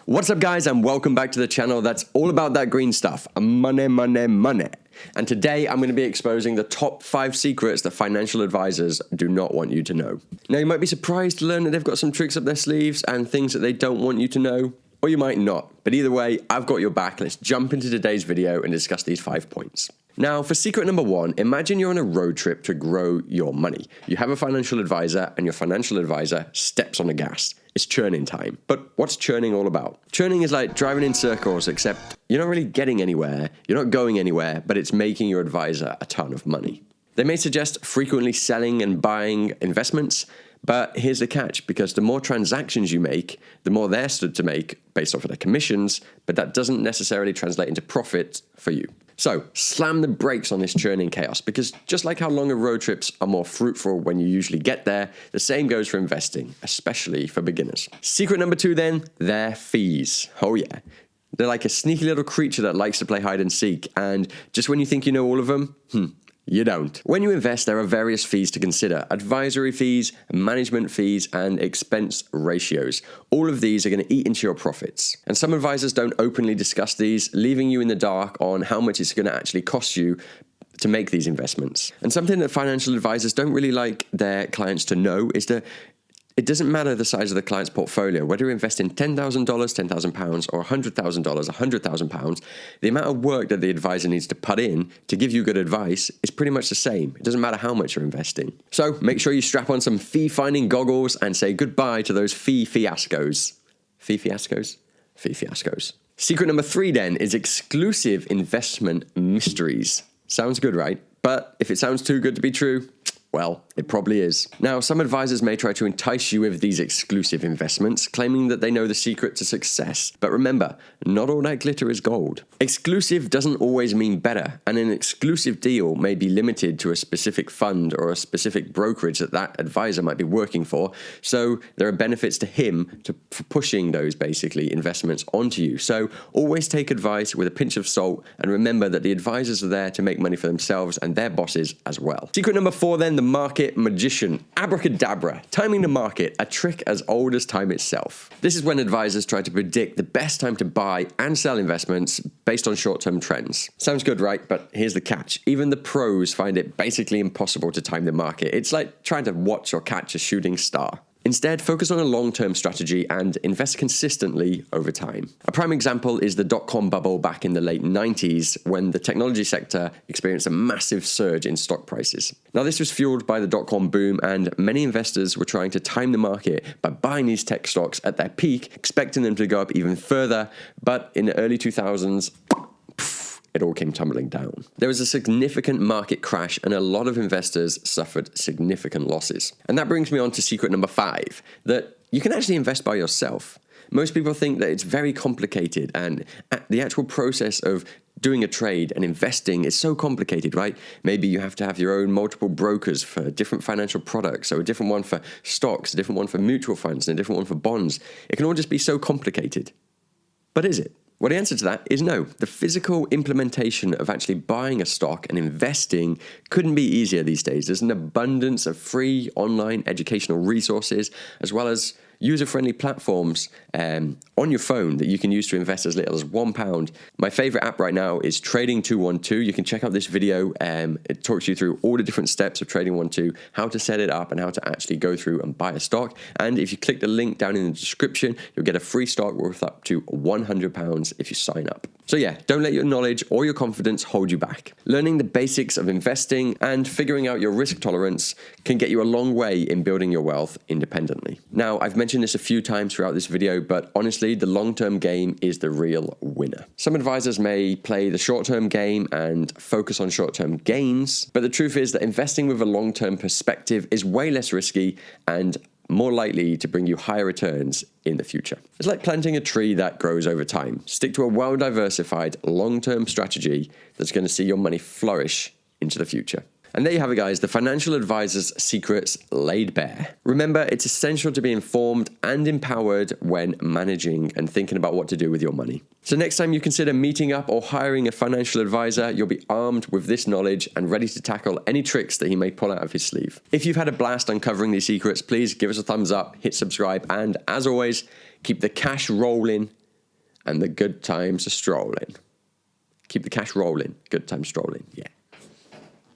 What's up, guys, and welcome back to the channel that's all about that green stuff, money, money, money. And today I'm going to be exposing the top 5 secrets that financial advisors do not want you to know. Now, you might be surprised to learn that they've got some tricks up their sleeves and things that they don't want you to know, or you might not. But either way, I've got your back. Let's jump into today's video and discuss these 5 points. Now, for secret number 1, imagine you're on a road trip to grow your money. You have a financial advisor and your financial advisor steps on the gas. It's churning time. But what's churning all about? Churning is like driving in circles, except you're not really getting anywhere, you're not going anywhere, but it's making your advisor a ton of money. They may suggest frequently selling and buying investments, but here's the catch, because the more transactions you make, the more they're stood to make based off of their commissions, but that doesn't necessarily translate into profit for you. So slam the brakes on this churning chaos, because just like how longer road trips are more fruitful when you usually get there, the same goes for investing, especially for beginners. Secret number 2 then, their fees. Oh yeah. They're like a sneaky little creature that likes to play hide and seek, and just when you think you know all of them, you don't. When you invest, there are various fees to consider: advisory fees, management fees, and expense ratios. All of these are going to eat into your profits. And some advisors don't openly discuss these, leaving you in the dark on how much it's going to actually cost you to make these investments. And something that financial advisors don't really like their clients to know is that it doesn't matter the size of the client's portfolio, whether you invest in $10,000, £10,000, or $100,000, £100,000, the amount of work that the advisor needs to put in to give you good advice is pretty much the same. It doesn't matter how much you're investing. So make sure you strap on some fee-finding goggles and say goodbye to those fee fiascos. Fee fiascos? Fee fiascos. Secret number 3 then is exclusive investment mysteries. Sounds good, right? But if it sounds too good to be true, well, it probably is. Now, some advisors may try to entice you with these exclusive investments, claiming that they know the secret to success. But remember, not all that glitter is gold. Exclusive doesn't always mean better, and an exclusive deal may be limited to a specific fund or a specific brokerage that advisor might be working for. So there are benefits to him for pushing those basically investments onto you. So always take advice with a pinch of salt, and remember that the advisors are there to make money for themselves and their bosses as well. Secret number 4 then, the market magician. Abracadabra. Timing the market, a trick as old as time itself. This is when advisors try to predict the best time to buy and sell investments based on short-term trends. Sounds good, right? But here's the catch. Even the pros find it basically impossible to time the market. It's like trying to watch or catch a shooting star. Instead, focus on a long-term strategy and invest consistently over time. A prime example is the dot-com bubble back in the late 90s, when the technology sector experienced a massive surge in stock prices. Now, this was fueled by the dot-com boom, and many investors were trying to time the market by buying these tech stocks at their peak, expecting them to go up even further. But in the early 2000s, it all came tumbling down. There was a significant market crash, and a lot of investors suffered significant losses. And that brings me on to secret number 5, that you can actually invest by yourself. Most people think that it's very complicated, and the actual process of doing a trade and investing is so complicated, right? Maybe you have to have your own multiple brokers for different financial products, so a different one for stocks, a different one for mutual funds, and a different one for bonds. It can all just be so complicated. But is it? Well, the answer to that is no. The physical implementation of actually buying a stock and investing couldn't be easier these days. There's an abundance of free online educational resources, as well as user-friendly platforms on your phone that you can use to invest as little as £1. My favorite app right now is Trading 212. You can check out this video. It talks you through all the different steps of Trading 112, how to set it up, and how to actually go through and buy a stock. And if you click the link down in the description, you'll get a free stock worth up to £100 if you sign up. So yeah, don't let your knowledge or your confidence hold you back. Learning the basics of investing and figuring out your risk tolerance can get you a long way in building your wealth independently. Now, I've mentioned this a few times throughout this video, but honestly, the long-term game is the real winner. Some advisors may play the short-term game and focus on short-term gains, but the truth is that investing with a long-term perspective is way less risky and more likely to bring you higher returns in the future. It's like planting a tree that grows over time. Stick to a well-diversified, long-term strategy that's going to see your money flourish into the future. And there you have it, guys, the financial advisor's secrets laid bare. Remember, it's essential to be informed and empowered when managing and thinking about what to do with your money. So next time you consider meeting up or hiring a financial advisor, you'll be armed with this knowledge and ready to tackle any tricks that he may pull out of his sleeve. If you've had a blast uncovering these secrets, please give us a thumbs up, hit subscribe, and as always, keep the cash rolling and the good times are strolling. Keep the cash rolling, good times strolling, yeah.